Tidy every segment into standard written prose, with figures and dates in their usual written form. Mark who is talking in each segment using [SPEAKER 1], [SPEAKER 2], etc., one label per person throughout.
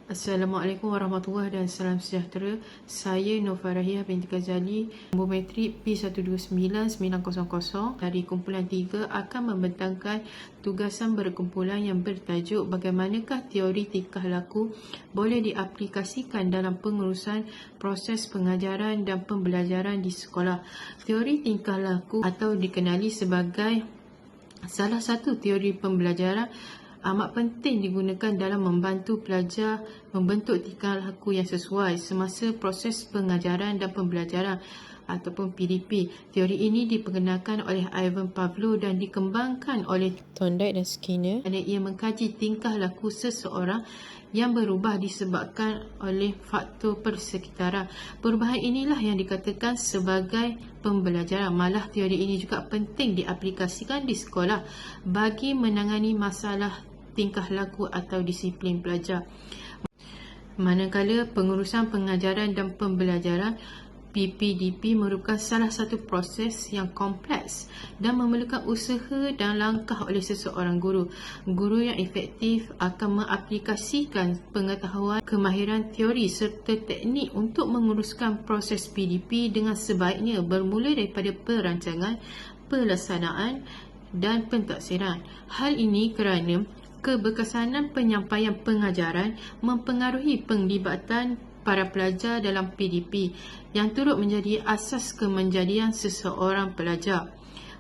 [SPEAKER 1] Assalamualaikum warahmatullahi dan salam sejahtera. Saya Nur Farahiyah binti Ghazali, nombor metrik P129-900 dari kumpulan 3 akan membentangkan tugasan berkumpulan yang bertajuk bagaimanakah teori tingkah laku boleh diaplikasikan dalam pengurusan proses pengajaran dan pembelajaran di sekolah. Teori tingkah laku atau dikenali sebagai salah satu teori pembelajaran amat penting digunakan dalam membantu pelajar membentuk tingkah laku yang sesuai semasa proses pengajaran dan pembelajaran ataupun PDP. Teori ini diperkenalkan oleh Ivan Pavlov dan dikembangkan oleh Thorndike dan Skinner, dan ia mengkaji tingkah laku seseorang yang berubah disebabkan oleh faktor persekitaran. Perubahan inilah yang dikatakan sebagai pembelajaran. Malah teori ini juga penting diaplikasikan di sekolah bagi menangani masalah tingkah laku atau disiplin pelajar. Manakala pengurusan pengajaran dan pembelajaran PPDP merupakan salah satu proses yang kompleks dan memerlukan usaha dan langkah oleh seseorang guru. Guru yang efektif akan mengaplikasikan pengetahuan, kemahiran teori serta teknik untuk menguruskan proses PDP dengan sebaiknya bermula daripada perancangan, pelaksanaan dan pentaksiran. Hal ini kerana keberkesanan penyampaian pengajaran mempengaruhi penglibatan para pelajar dalam PDP yang turut menjadi asas kemenjadian seseorang pelajar.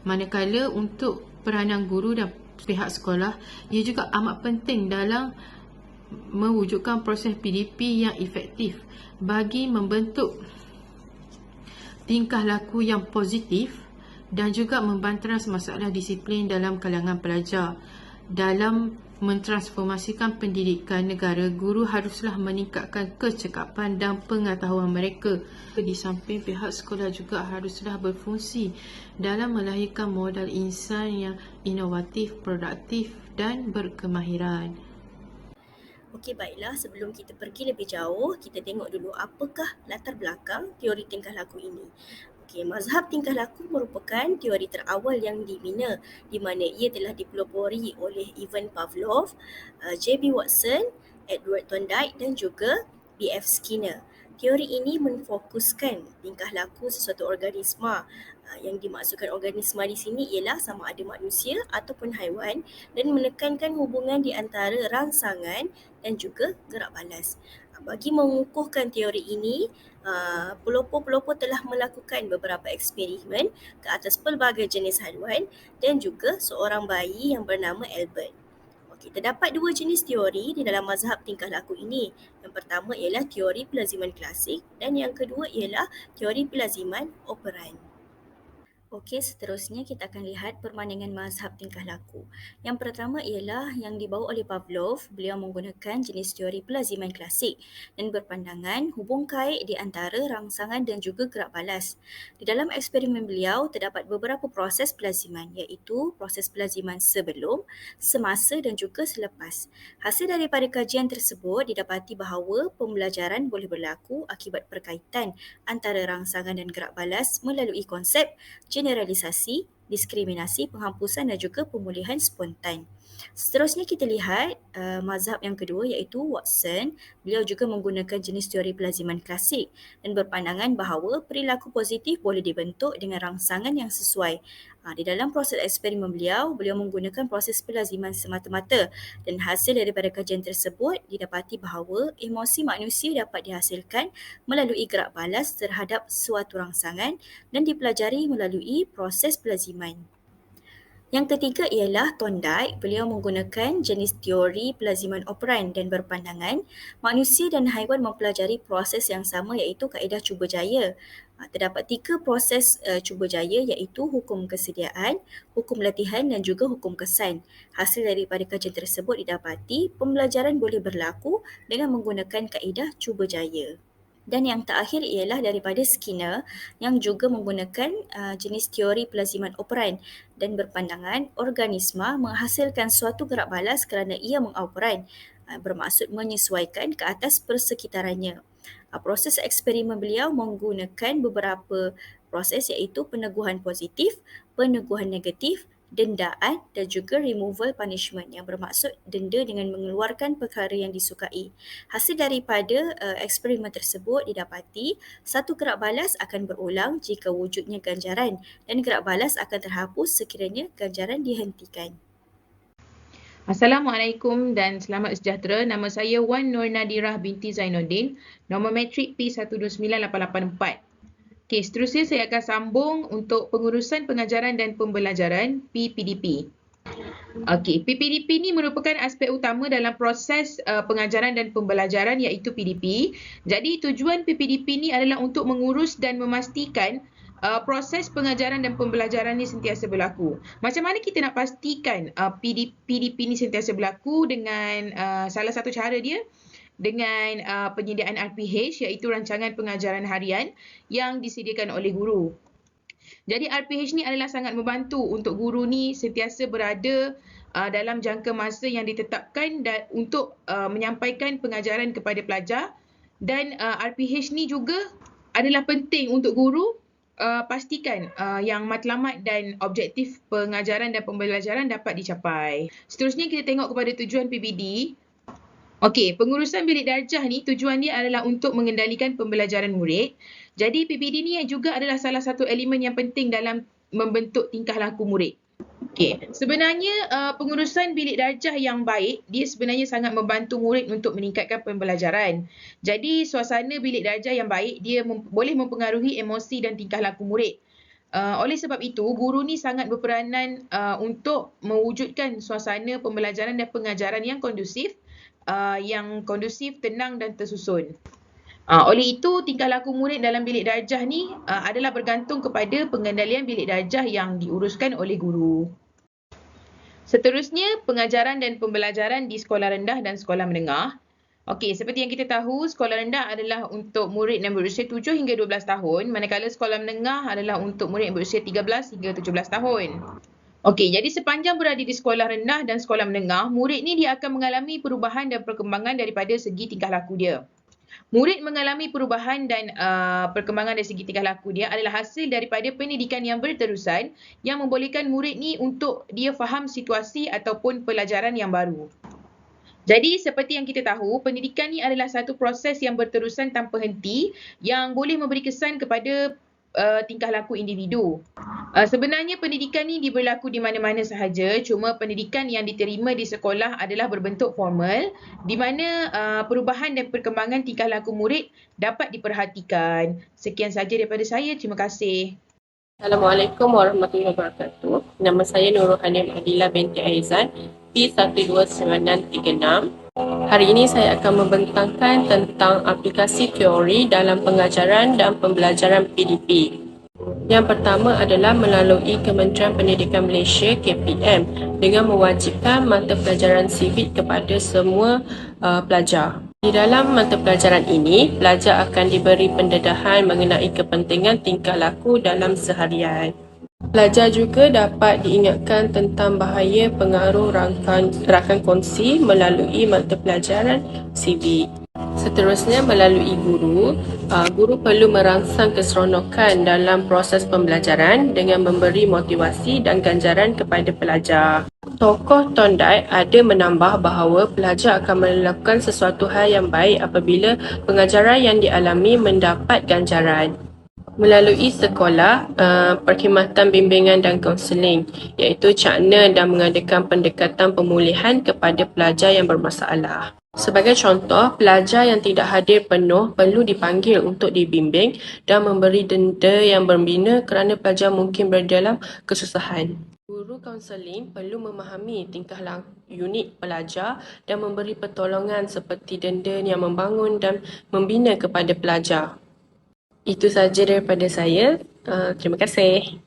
[SPEAKER 1] Manakala untuk peranan guru dan pihak sekolah, ia juga amat penting dalam mewujudkan proses PDP yang efektif bagi membentuk tingkah laku yang positif dan juga membanteras masalah disiplin dalam kalangan pelajar. Dalam mentransformasikan pendidikan negara, guru haruslah meningkatkan kecekapan dan pengetahuan mereka. Di samping pihak sekolah juga haruslah berfungsi dalam melahirkan modal insan yang inovatif, produktif dan berkemahiran.
[SPEAKER 2] Okey, baiklah. Sebelum kita pergi lebih jauh, kita tengok dulu apakah latar belakang teori tingkah laku ini. Okey, mazhab tingkah laku merupakan teori terawal yang dibina di mana ia telah dipelopori oleh Ivan Pavlov, J.B. Watson, Edward Thorndike dan juga B.F. Skinner. Teori ini memfokuskan tingkah laku sesuatu organisma. Yang dimaksudkan organisma di sini ialah sama ada manusia ataupun haiwan dan menekankan hubungan di antara rangsangan dan juga gerak balas. Bagi mengukuhkan teori ini, pelopor-pelopor telah melakukan beberapa eksperimen ke atas pelbagai jenis haiwan dan juga seorang bayi yang bernama Albert. Okey, terdapat dua jenis teori di dalam mazhab tingkah laku ini. Yang pertama ialah teori pelaziman klasik dan yang kedua ialah teori pelaziman operan. Okey, seterusnya kita akan lihat perbandingan mazhab tingkah laku. Yang pertama ialah yang dibawa oleh Pavlov. Beliau menggunakan jenis teori pelaziman klasik dan berpandangan hubung kait di antara rangsangan dan juga gerak balas. Di dalam eksperimen beliau terdapat beberapa proses pelaziman iaitu proses pelaziman sebelum, semasa dan juga selepas. Hasil daripada kajian tersebut didapati bahawa pembelajaran boleh berlaku akibat perkaitan antara rangsangan dan gerak balas melalui konsep generalisasi, diskriminasi, penghapusan dan juga pemulihan spontan. Seterusnya kita lihat mazhab yang kedua iaitu Watson. Beliau juga menggunakan jenis teori pelaziman klasik dan berpandangan bahawa perilaku positif boleh dibentuk dengan rangsangan yang sesuai. Di dalam proses eksperimen beliau menggunakan proses pelaziman semata-mata dan hasil daripada kajian tersebut didapati bahawa emosi manusia dapat dihasilkan melalui gerak balas terhadap suatu rangsangan dan dipelajari melalui proses pelaziman. Yang ketiga ialah Thorndike. Beliau menggunakan jenis teori pelaziman operan dan berpandangan manusia dan haiwan mempelajari proses yang sama iaitu kaedah cuba jaya. Terdapat 3 proses cuba jaya iaitu hukum kesediaan, hukum latihan dan juga hukum kesan. Hasil daripada kajian tersebut didapati pembelajaran boleh berlaku dengan menggunakan kaedah cuba jaya. Dan yang terakhir ialah daripada Skinner yang juga menggunakan jenis teori pelaziman operan dan berpandangan organisma menghasilkan suatu gerak balas kerana ia mengoperan, bermaksud menyesuaikan ke atas persekitarannya. Proses eksperimen beliau menggunakan beberapa proses iaitu peneguhan positif, peneguhan negatif dendaan dan juga removal punishment yang bermaksud denda dengan mengeluarkan perkara yang disukai. Hasil daripada eksperimen tersebut didapati satu gerak balas akan berulang jika wujudnya ganjaran dan gerak balas akan terhapus sekiranya ganjaran dihentikan.
[SPEAKER 3] Assalamualaikum dan selamat sejahtera. Nama saya Wan Nur Nadirah binti Zainuddin, nombor matrik P129884. Okey, seterusnya saya akan sambung untuk pengurusan pengajaran dan pembelajaran PPDP. Okey, PPDP ni merupakan aspek utama dalam proses pengajaran dan pembelajaran iaitu PDP. Jadi tujuan PPDP ni adalah untuk mengurus dan memastikan proses pengajaran dan pembelajaran ni sentiasa berlaku. Macam mana kita nak pastikan PDP ni sentiasa berlaku? Dengan salah satu cara dia dengan penyediaan RPH iaitu rancangan pengajaran harian yang disediakan oleh guru. Jadi RPH ni adalah sangat membantu untuk guru ni sentiasa berada dalam jangka masa yang ditetapkan dan untuk menyampaikan pengajaran kepada pelajar, dan RPH ni juga adalah penting untuk guru pastikan yang matlamat dan objektif pengajaran dan pembelajaran dapat dicapai. Seterusnya kita tengok kepada tujuan PBD. Okey, pengurusan bilik darjah ni tujuan dia adalah untuk mengendalikan pembelajaran murid. Jadi PBD ni juga adalah salah satu elemen yang penting dalam membentuk tingkah laku murid. Okey, sebenarnya pengurusan bilik darjah yang baik, dia sebenarnya sangat membantu murid untuk meningkatkan pembelajaran. Jadi suasana bilik darjah yang baik, dia boleh mempengaruhi emosi dan tingkah laku murid. Oleh sebab itu, guru ni sangat berperanan untuk mewujudkan suasana pembelajaran dan pengajaran yang kondusif, tenang dan tersusun. Oleh itu, tingkah laku murid dalam bilik darjah ni adalah bergantung kepada pengendalian bilik darjah yang diuruskan oleh guru. Seterusnya, pengajaran dan pembelajaran di sekolah rendah dan sekolah menengah. Okey, seperti yang kita tahu, sekolah rendah adalah untuk murid yang berusia 7 hingga 12 tahun, manakala sekolah menengah adalah untuk murid yang berusia 13 hingga 17 tahun. Okey, jadi sepanjang berada di sekolah rendah dan sekolah menengah, murid ni dia akan mengalami perubahan dan perkembangan daripada segi tingkah laku dia. Murid mengalami perubahan dan perkembangan dari segi tingkah laku dia adalah hasil daripada pendidikan yang berterusan yang membolehkan murid ni untuk dia faham situasi ataupun pelajaran yang baru. Jadi seperti yang kita tahu, pendidikan ni adalah satu proses yang berterusan tanpa henti yang boleh memberi kesan kepada tingkah laku individu. Sebenarnya pendidikan ni diberlaku di mana-mana sahaja, cuma pendidikan yang diterima di sekolah adalah berbentuk formal di mana perubahan dan perkembangan tingkah laku murid dapat diperhatikan. Sekian sahaja daripada saya, terima kasih.
[SPEAKER 4] Assalamualaikum warahmatullahi wabarakatuh. Nama saya Nurul Hanim Adila binti Aizan, P12936. Hari ini saya akan membentangkan tentang aplikasi teori dalam pengajaran dan pembelajaran PDP. Yang pertama adalah melalui Kementerian Pendidikan Malaysia KPM dengan mewajibkan mata pelajaran civic kepada semua pelajar. Di dalam mata pelajaran ini, pelajar akan diberi pendedahan mengenai kepentingan tingkah laku dalam seharian. Pelajar juga dapat diingatkan tentang bahaya pengaruh rakan kongsi melalui mata pelajaran civic. Seterusnya, melalui guru, guru perlu merangsang keseronokan dalam proses pembelajaran dengan memberi motivasi dan ganjaran kepada pelajar. Tokoh Thorndike ada menambah bahawa pelajar akan melakukan sesuatu hal yang baik apabila pengajaran yang dialami mendapat ganjaran. Melalui sekolah, perkhidmatan bimbingan dan kaunseling, iaitu cakna dan mengadakan pendekatan pemulihan kepada pelajar yang bermasalah. Sebagai contoh, pelajar yang tidak hadir penuh perlu dipanggil untuk dibimbing dan memberi denda yang membina kerana pelajar mungkin berada dalam kesusahan. Guru kaunseling perlu memahami tingkah laku unik pelajar dan memberi pertolongan seperti denda yang membangun dan membina kepada pelajar. Itu sahaja daripada saya. Terima kasih.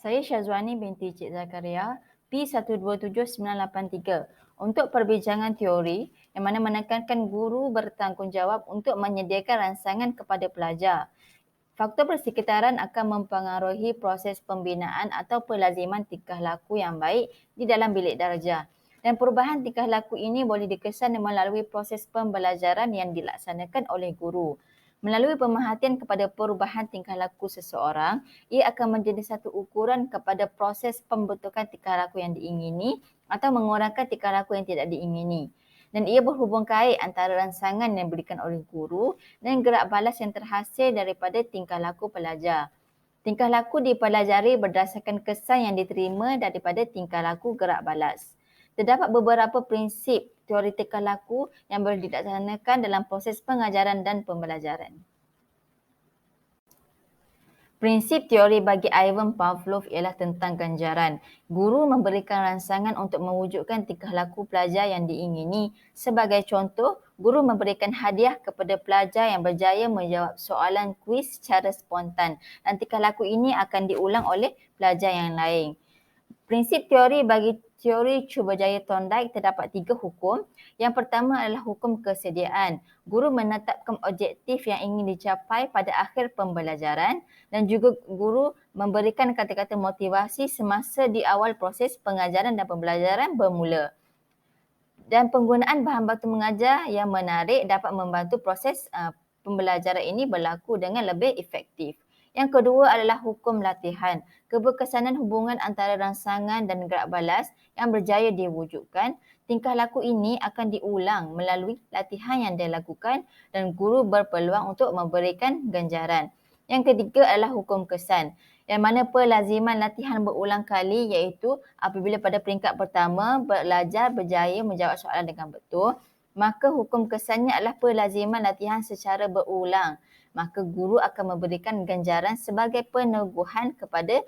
[SPEAKER 5] Saya Syazwani binti Cik Zakaria, P127983. Untuk perbincangan teori yang mana menekankan guru bertanggungjawab untuk menyediakan rangsangan kepada pelajar. Faktor persekitaran akan mempengaruhi proses pembinaan atau pelaziman tingkah laku yang baik di dalam bilik darjah. Dan perubahan tingkah laku ini boleh dikesan melalui proses pembelajaran yang dilaksanakan oleh guru. Melalui pemerhatian kepada perubahan tingkah laku seseorang, ia akan menjadi satu ukuran kepada proses pembentukan tingkah laku yang diingini atau mengurangkan tingkah laku yang tidak diingini. Dan ia berhubung kait antara rangsangan yang diberikan oleh guru dan gerak balas yang terhasil daripada tingkah laku pelajar. Tingkah laku dipelajari berdasarkan kesan yang diterima daripada tingkah laku gerak balas. Terdapat beberapa prinsip teori tingkah laku yang boleh dilaksanakan dalam proses pengajaran dan pembelajaran. Prinsip teori bagi Ivan Pavlov ialah tentang ganjaran. Guru memberikan rangsangan untuk mewujudkan tingkah laku pelajar yang diingini. Sebagai contoh, guru memberikan hadiah kepada pelajar yang berjaya menjawab soalan kuis secara spontan dan tingkah laku ini akan diulang oleh pelajar yang lain. Prinsip teori bagi teori Cubajaya Thorndike terdapat 3 hukum. Yang pertama adalah hukum kesediaan. Guru menetapkan objektif yang ingin dicapai pada akhir pembelajaran dan juga guru memberikan kata-kata motivasi semasa di awal proses pengajaran dan pembelajaran bermula. Dan penggunaan bahan baku mengajar yang menarik dapat membantu proses pembelajaran ini berlaku dengan lebih efektif. Yang kedua adalah hukum latihan. Keberkesanan hubungan antara rangsangan dan gerak balas yang berjaya diwujudkan, tingkah laku ini akan diulang melalui latihan yang dilakukan dan guru berpeluang untuk memberikan ganjaran. Yang ketiga adalah hukum kesan, yang mana pelaziman latihan berulang kali iaitu apabila pada peringkat pertama pelajar berjaya menjawab soalan dengan betul, maka hukum kesannya adalah pelaziman latihan secara berulang. Maka guru akan memberikan ganjaran sebagai peneguhan kepada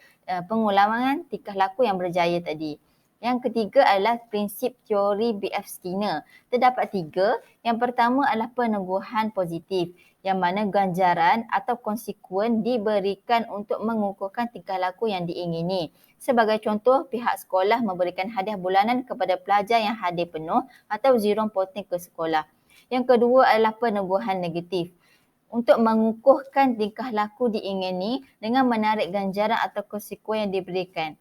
[SPEAKER 5] pengulangan tingkah laku yang berjaya tadi. Yang ketiga adalah prinsip teori B.F. Skinner. Terdapat 3. Yang pertama adalah peneguhan positif, yang mana ganjaran atau konsekuen diberikan untuk mengukuhkan tingkah laku yang diingini. Sebagai contoh, pihak sekolah memberikan hadiah bulanan kepada pelajar yang hadir penuh atau zero voting ke sekolah. Yang kedua adalah peneguhan negatif, untuk mengukuhkan tingkah laku diingini dengan menarik ganjaran atau konsekuen yang diberikan.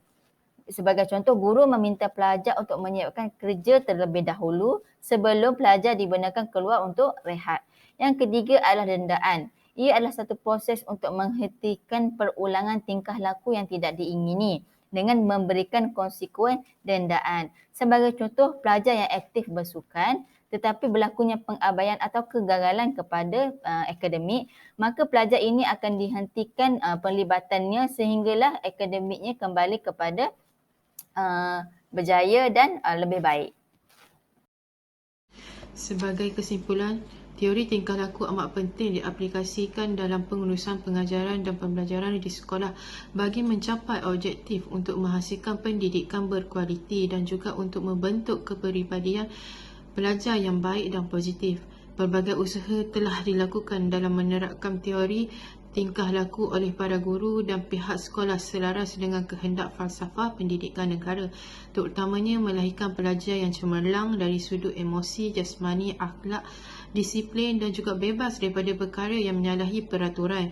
[SPEAKER 5] Sebagai contoh, guru meminta pelajar untuk menyiapkan kerja terlebih dahulu sebelum pelajar dibenarkan keluar untuk rehat. Yang ketiga adalah dendaan. Ia adalah satu proses untuk menghentikan perulangan tingkah laku yang tidak diingini dengan memberikan konsekuen dendaan. Sebagai contoh, pelajar yang aktif bersukan tetapi berlakunya pengabaian atau kegagalan kepada akademik, maka pelajar ini akan dihentikan penlibatannya sehinggalah akademiknya kembali kepada berjaya dan lebih baik.
[SPEAKER 1] Sebagai kesimpulan, teori tingkah laku amat penting diaplikasikan dalam pengurusan pengajaran dan pembelajaran di sekolah bagi mencapai objektif untuk menghasilkan pendidikan berkualiti dan juga untuk membentuk kepribadian pelajar yang baik dan positif. Berbagai usaha telah dilakukan dalam menerapkan teori tingkah laku oleh para guru dan pihak sekolah selaras dengan kehendak falsafah pendidikan negara, terutamanya melahirkan pelajar yang cemerlang dari sudut emosi, jasmani, akhlak, disiplin dan juga bebas daripada perkara yang menyalahi peraturan.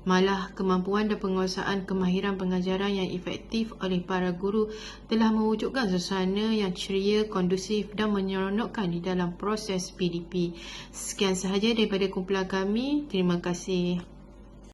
[SPEAKER 1] Malah, kemampuan dan penguasaan kemahiran pengajaran yang efektif oleh para guru telah mewujudkan suasana yang ceria, kondusif dan menyeronokkan di dalam proses PDP. Sekian sahaja daripada kumpulan kami. Terima kasih.